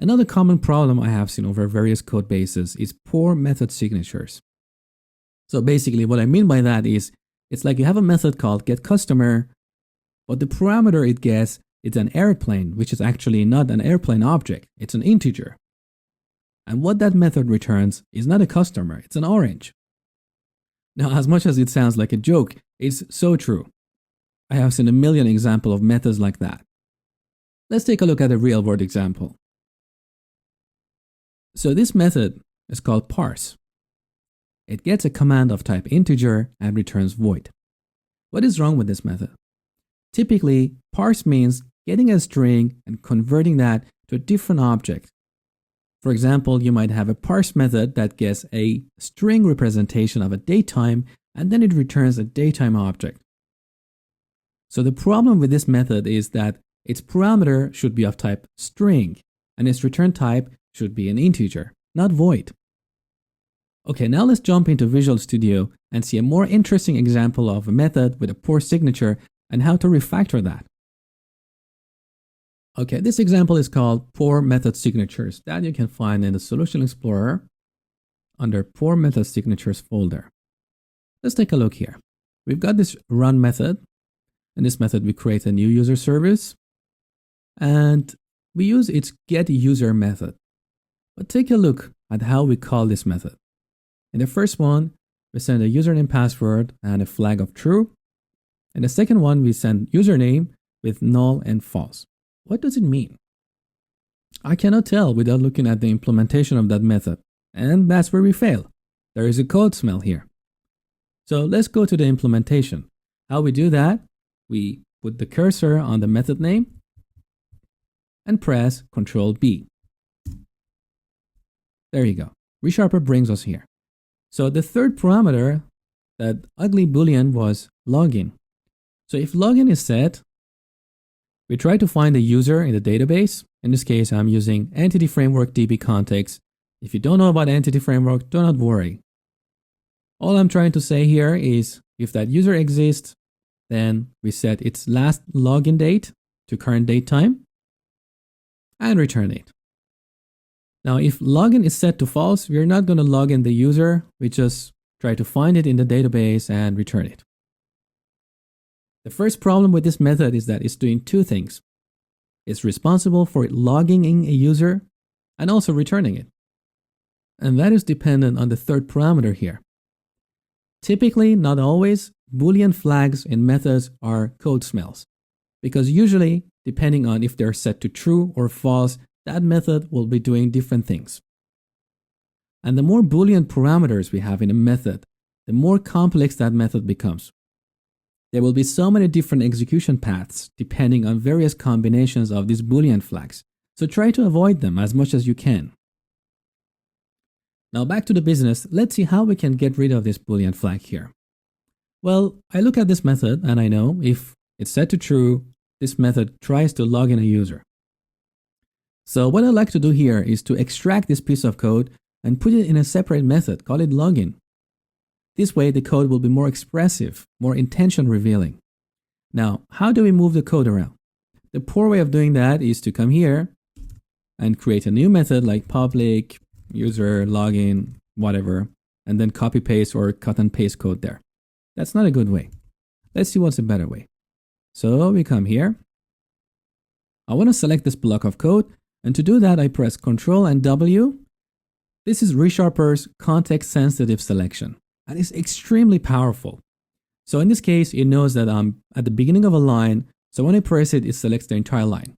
Another common problem I have seen over various code bases is poor method signatures. So basically what I mean by that is it's like you have a method called getCustomer, but the parameter it gets is an airplane, which is actually not an airplane object, it's an integer. And what that method returns is not a customer, it's an orange. Now, as much as it sounds like a joke, it's so true. I have seen a million examples of methods like that. Let's take a look at a real-world example. So this method is called parse. It gets a command of type integer and returns void. What is wrong with this method? Typically, parse means getting a string and converting that to a different object. For example, you might have a parse method that gets a string representation of a datetime and then it returns a datetime object. So the problem with this method is that its parameter should be of type string and its return type should be an integer, not void. Okay, now let's jump into Visual Studio and see a more interesting example of a method with a poor signature and how to refactor that. Okay, this example is called Poor Method Signatures that you can find in the Solution Explorer under Poor Method Signatures folder. Let's take a look here. We've got this run method. In this method, we create a new user service and we use its getUser method. But take a look at how we call this method. In the first one, we send a username password and a flag of true. In the second one, we send username with null and false. What does it mean? I cannot tell without looking at the implementation of that method. And that's where we fail. There is a code smell here. So let's go to the implementation. How we do that? We put the cursor on the method name and press Ctrl B. There you go. ReSharper brings us here. So the third parameter, that ugly boolean, was login. So if login is set, we try to find the user in the database. In this case, I'm using Entity Framework DB context. If you don't know about Entity Framework, do not worry. All I'm trying to say here is if that user exists, then we set its last login date to current date time and return it. Now, if login is set to false, we're not going to log in the user. We just try to find it in the database and return it. The first problem with this method is that it's doing two things. It's responsible for logging in a user and also returning it. And that is dependent on the third parameter here. Typically, not always, Boolean flags in methods are code smells. Because usually, depending on if they're set to true or false, that method will be doing different things. And the more Boolean parameters we have in a method, the more complex that method becomes. There will be so many different execution paths depending on various combinations of these Boolean flags. So try to avoid them as much as you can. Now back to the business, let's see how we can get rid of this Boolean flag here. Well, I look at this method and I know if it's set to true, this method tries to log in a user. So what I'd like to do here is to extract this piece of code and put it in a separate method, call it login. This way the code will be more expressive, more intention revealing. Now, how do we move the code around? The poor way of doing that is to come here and create a new method like public, user, login, whatever, and then copy paste or cut and paste code there. That's not a good way. Let's see what's a better way. So we come here. I want to select this block of code, and to do that I press Ctrl and W. This is ReSharper's context-sensitive selection, and it's extremely powerful. So in this case, it knows that I'm at the beginning of a line, so when I press it, it selects the entire line.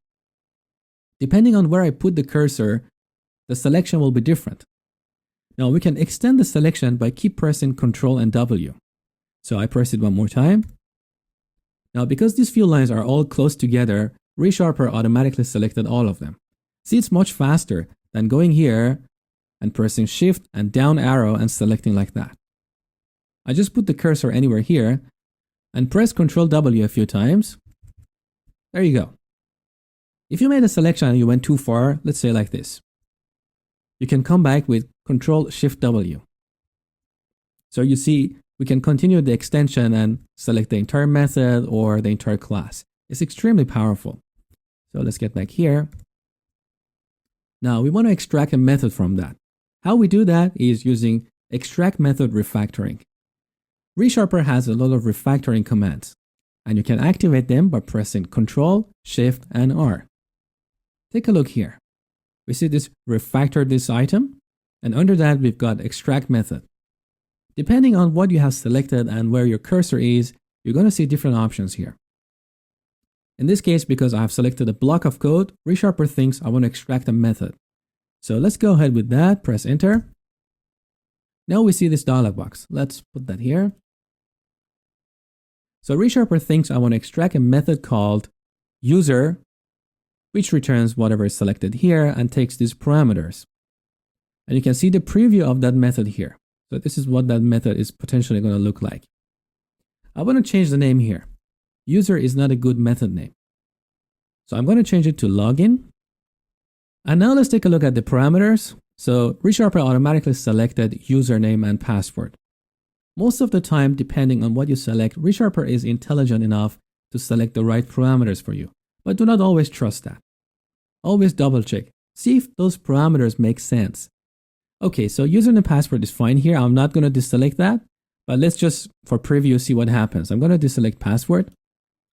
Depending on where I put the cursor, the selection will be different. Now we can extend the selection by keep pressing Ctrl and W. So I press it one more time. Now because these few lines are all close together, ReSharper automatically selected all of them. See, it's much faster than going here and pressing Shift and down arrow and selecting like that. I just put the cursor anywhere here and press Ctrl W a few times. There you go. If you made a selection and you went too far, let's say like this, you can come back with Ctrl Shift W. So you see, we can continue the extension and select the entire method or the entire class. It's extremely powerful. So let's get back here. Now we want to extract a method from that. How we do that is using extract method refactoring. ReSharper has a lot of refactoring commands, and you can activate them by pressing Ctrl, Shift, and R. Take a look here. We see this refactor this item, and under that we've got extract method. Depending on what you have selected and where your cursor is, you're going to see different options here. In this case, because I have selected a block of code, ReSharper thinks I want to extract a method. So let's go ahead with that, press enter. Now we see this dialog box. Let's put that here. So ReSharper thinks I want to extract a method called user, which returns whatever is selected here and takes these parameters. And you can see the preview of that method here. So this is what that method is potentially going to look like. I want to change the name here. User is not a good method name. So I'm going to change it to login. And now let's take a look at the parameters. So ReSharper automatically selected username and password. Most of the time, depending on what you select, ReSharper is intelligent enough to select the right parameters for you. But do not always trust that. Always double check. See if those parameters make sense. Okay, so username and password is fine here. I'm not going to deselect that. But let's just, for preview, see what happens. I'm going to deselect password.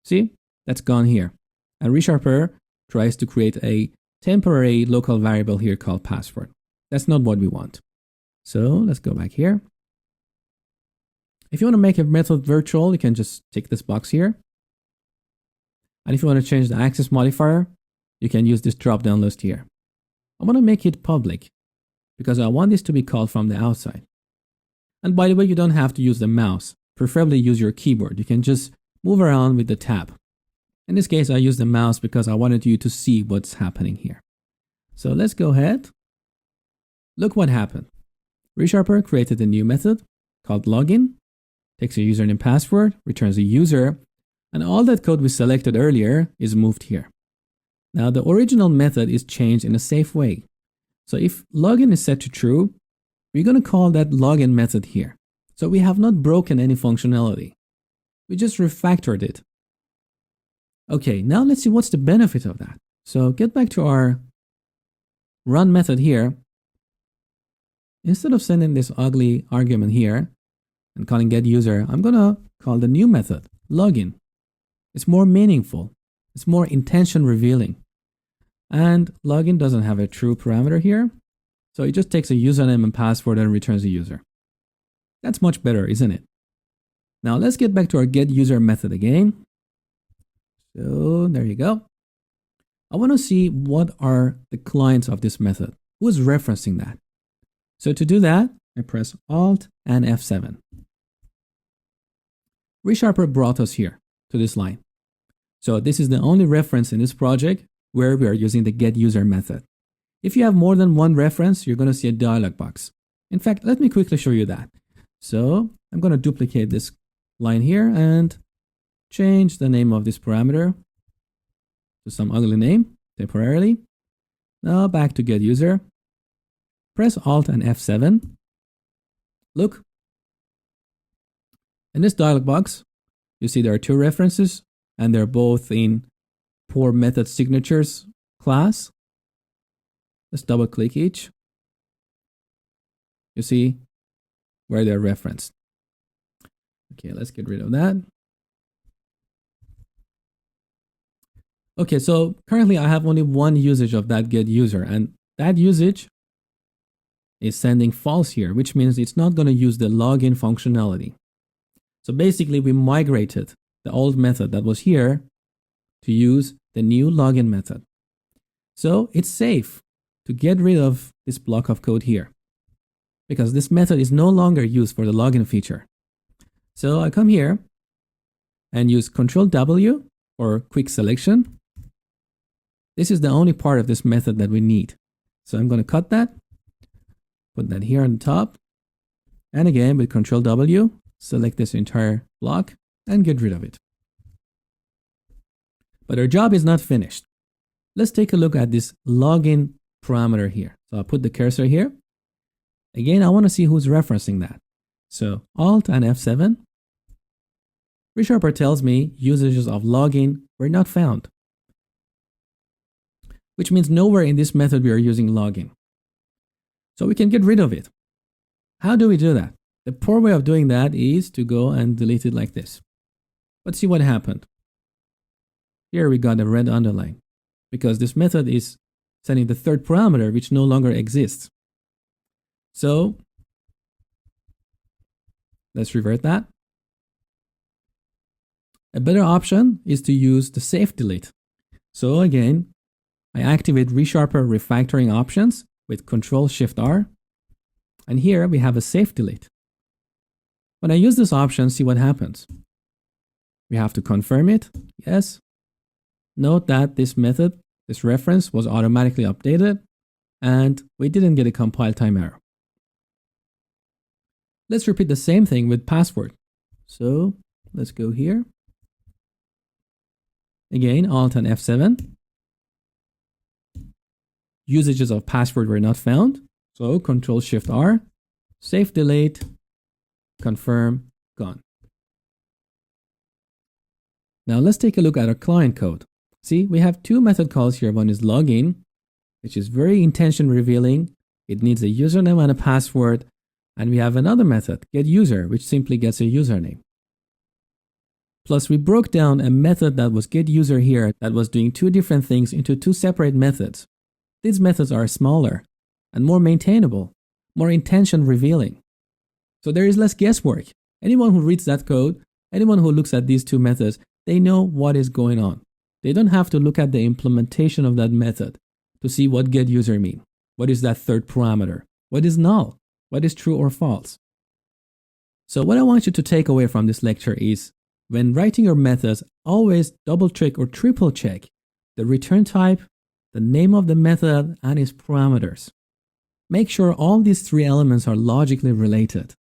See, that's gone here. And ReSharper tries to create a temporary local variable here called password. That's not what we want. So let's go back here. If you want to make a method virtual, you can just tick this box here. And if you want to change the access modifier, you can use this drop-down list here. I want to make it public because I want this to be called from the outside. And by the way, you don't have to use the mouse. Preferably use your keyboard. You can just move around with the tab. In this case, I use the mouse because I wanted you to see what's happening here. So let's go ahead. Look what happened. ReSharper created a new method called login, takes a username and password, returns a user, and all that code we selected earlier is moved here. Now the original method is changed in a safe way. So if login is set to true, we're going to call that login method here. So we have not broken any functionality. We just refactored it. Okay, now let's see what's the benefit of that. So get back to our run method here. Instead of sending this ugly argument here and calling getUser, I'm going to call the new method login. It's more meaningful. It's more intention revealing. And login doesn't have a true parameter here. So it just takes a username and password and returns a user. That's much better, isn't it? Now let's get back to our getUser method again. So there you go. I want to see what are the clients of this method. Who is referencing that? So to do that, I press Alt and F7. ReSharper brought us here to this line. So this is the only reference in this project where we are using the getUser method. If you have more than one reference, you're going to see a dialog box. In fact, let me quickly show you that. So I'm going to duplicate this line here and change the name of this parameter to some ugly name temporarily. Now back to getUser. Press Alt and F7. Look. In this dialog box, you see there are two references and they're both in pour method signatures class. Let's double click each. You see where they're referenced. Okay, let's get rid of that. Okay, so currently I have only one usage of that getUser, and that usage is sending false here, which means it's not going to use the login functionality. So basically we migrated the old method that was here to use the new login method. So it's safe to get rid of this block of code here because this method is no longer used for the login feature. So I come here and use Ctrl W for quick selection. This is the only part of this method that we need. So I'm going to cut that, put that here on the top, and again with Ctrl W, select this entire block and get rid of it. But our job is not finished. Let's take a look at this login parameter here. So I'll put the cursor here. Again, I want to see who's referencing that. So Alt and F7. ReSharper tells me usages of login were not found, which means nowhere in this method we are using login. So we can get rid of it. How do we do that? The poor way of doing that is to go and delete it like this. But see what happened. Here we got a red underline because this method is setting the third parameter which no longer exists. So let's revert that. A better option is to use the safe delete. So again, I activate ReSharper refactoring options with Ctrl-Shift-R. And here we have a safe delete. When I use this option, see what happens. We have to confirm it. Yes. Note that this method, this reference was automatically updated and we didn't get a compile time error. Let's repeat the same thing with password. So let's go here. Again, Alt and F7. Usages of password were not found. So Ctrl-Shift-R, safe delete, confirm, gone. Now let's take a look at our client code. See, we have two method calls here. One is login, which is very intention revealing. It needs a username and a password. And we have another method, getUser, which simply gets a username. Plus, we broke down a method that was getUser here that was doing two different things into two separate methods. These methods are smaller and more maintainable, more intention revealing. So there is less guesswork. Anyone who reads that code, anyone who looks at these two methods, they know what is going on. They don't have to look at the implementation of that method to see what getUser means. What is that third parameter? What is null? What is true or false? So what I want you to take away from this lecture is when writing your methods, always double check or triple check the return type, the name of the method, and its parameters. Make sure all these three elements are logically related.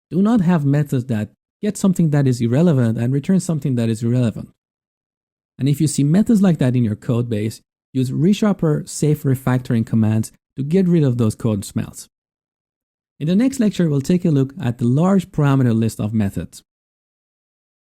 Do not have methods that get something that is irrelevant and return something that is irrelevant. And if you see methods like that in your code base, use ReSharper safe refactoring commands to get rid of those code smells. In the next lecture, we'll take a look at the large parameter list of methods.